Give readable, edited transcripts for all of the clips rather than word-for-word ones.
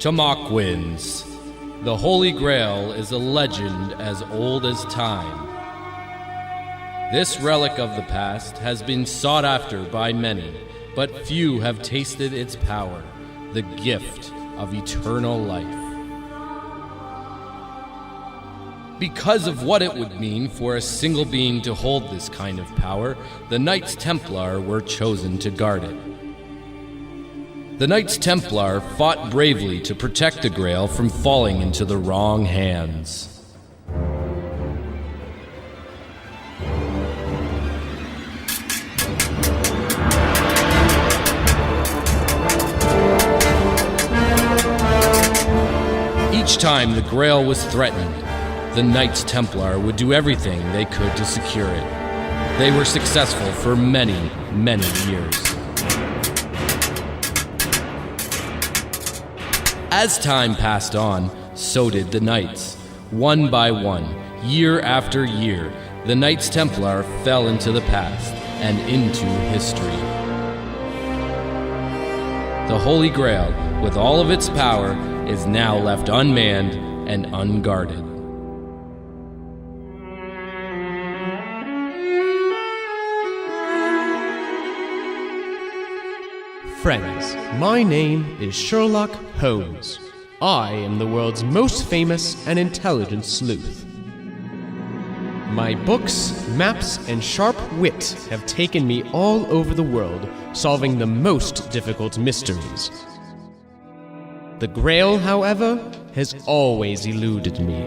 Tamakwins. The Holy Grail is a legend as old as time. This relic of the past has been sought after by many, but few have tasted its power, the gift of eternal life. Because of what it would mean for a single being to hold this kind of power, the Knights Templar were chosen to guard it. The Knights Templar fought bravely to protect the Grail from falling into the wrong hands. Each time the Grail was threatened, the Knights Templar would do everything they could to secure it. They were successful for many, many years. As time passed on, so did the Knights. One by one, year after year, the Knights Templar fell into the past and into history. The Holy Grail, with all of its power, is now left unmanned and unguarded. Friends, my name is Sherlock Holmes. I am the world's most famous and intelligent sleuth. My books, maps, and sharp wit have taken me all over the world, solving the most difficult mysteries. The Grail, however, has always eluded me.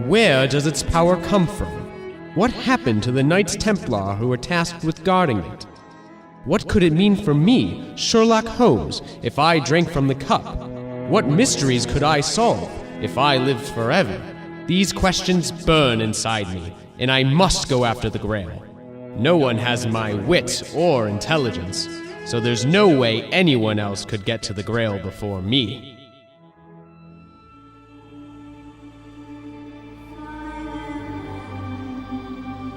Where does its power come from? What happened to the Knights Templar who were tasked with guarding it? What could it mean for me, Sherlock Holmes, if I drank from the cup? What mysteries could I solve if I lived forever? These questions burn inside me, and I must go after the Grail. No one has my wit or intelligence, so there's no way anyone else could get to the Grail before me.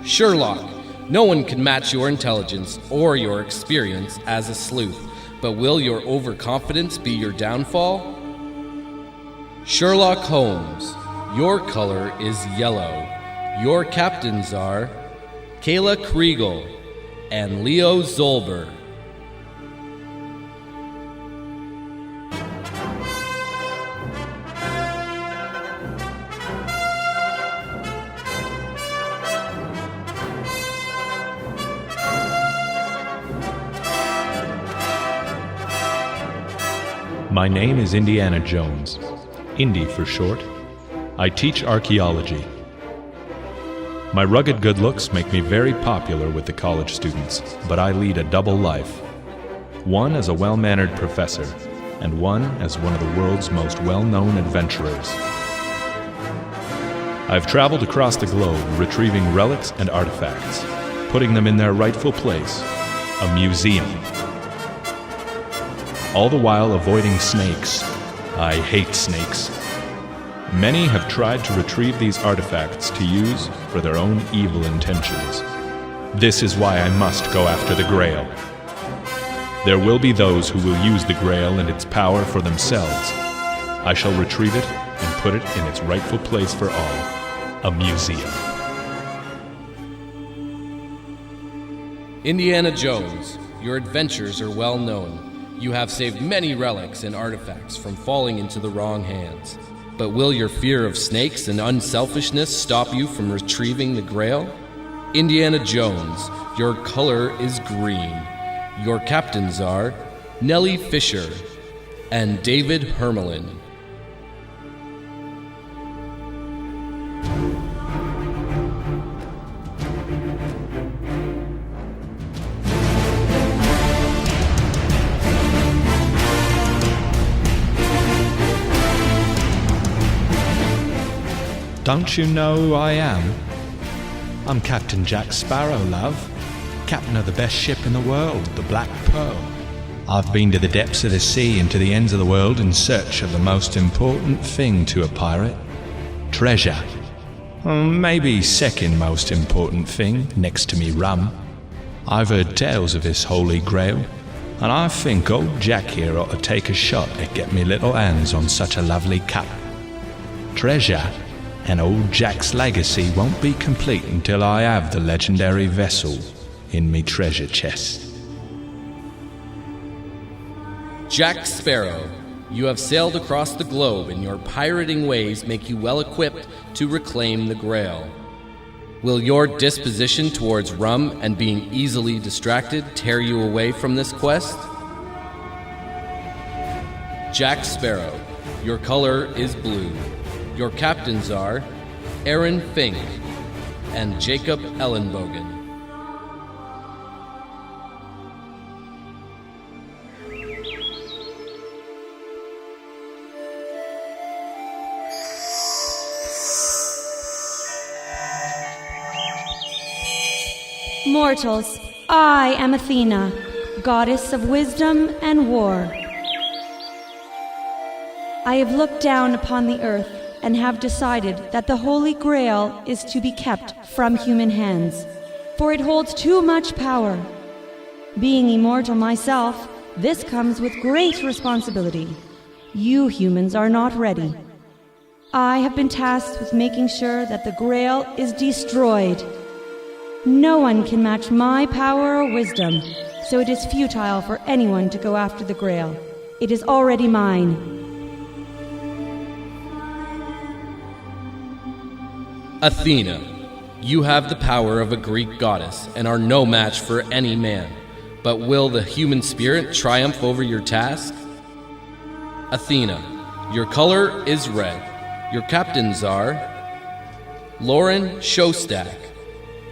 Sherlock, no one can match your intelligence or your experience as a sleuth, but will your overconfidence be your downfall? Sherlock Holmes, your color is yellow. Your captains are Kayla Kriegel and Leo Zolber. My name is Indiana Jones, Indy for short. I teach archaeology. My rugged good looks make me very popular with the college students, but I lead a double life. One as a well-mannered professor, and one as one of the world's most well-known adventurers. I've traveled across the globe retrieving relics and artifacts, putting them in their rightful place, a museum. All the while avoiding snakes. I hate snakes. Many have tried to retrieve these artifacts to use for their own evil intentions. This is why I must go after the Grail. There will be those who will use the Grail and its power for themselves. I shall retrieve it and put it in its rightful place for all, a museum. Indiana Jones, your adventures are well known. You have saved many relics and artifacts from falling into the wrong hands. But will your fear of snakes and unselfishness stop you from retrieving the Grail? Indiana Jones, your color is green. Your captains are Nellie Fisher and David Hermelin. Don't you know who I am? I'm Captain Jack Sparrow, love. Captain of the best ship in the world, the Black Pearl. I've been to the depths of the sea and to the ends of the world in search of the most important thing to a pirate. Treasure. Maybe second most important thing, next to me rum. I've heard tales of this Holy Grail. and I think old Jack here ought to take a shot at getting me little hands on such a lovely cup. Treasure and old Jack's legacy won't be complete until I have the legendary vessel in me treasure chest. Jack Sparrow, you have sailed across the globe, and your pirating ways make you well equipped to reclaim the Grail. Will your disposition towards rum and being easily distracted tear you away from this quest? Jack Sparrow, your color is blue. Your captains are Aaron Fink and Jacob Ellenbogen. Mortals, I am Athena, goddess of wisdom and war. I have looked down upon the earth and have decided that the Holy Grail is to be kept from human hands, for it holds too much power. Being immortal myself, this comes with great responsibility. You humans are not ready. I have been tasked with making sure that the Grail is destroyed. No one can match my power or wisdom, so it is futile for anyone to go after the Grail. It is already mine. Athena, you have the power of a Greek goddess and are no match for any man. But will the human spirit triumph over your task? Athena, your color is red. Your captains are Lauren Shostak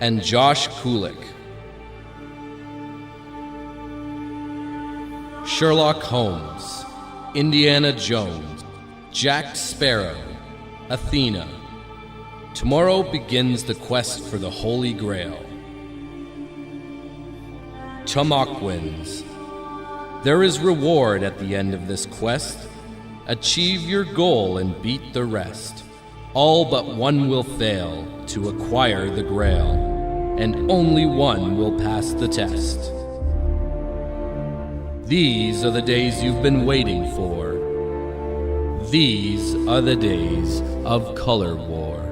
and Josh Kulik. Sherlock Holmes, Indiana Jones, Jack Sparrow, Athena. Tomorrow begins the quest for the Holy Grail. Tamakwans. There is reward at the end of this quest. Achieve your goal and beat the rest. All but one will fail to acquire the Grail, and only one will pass the test. These are the days you've been waiting for. These are the days of color war.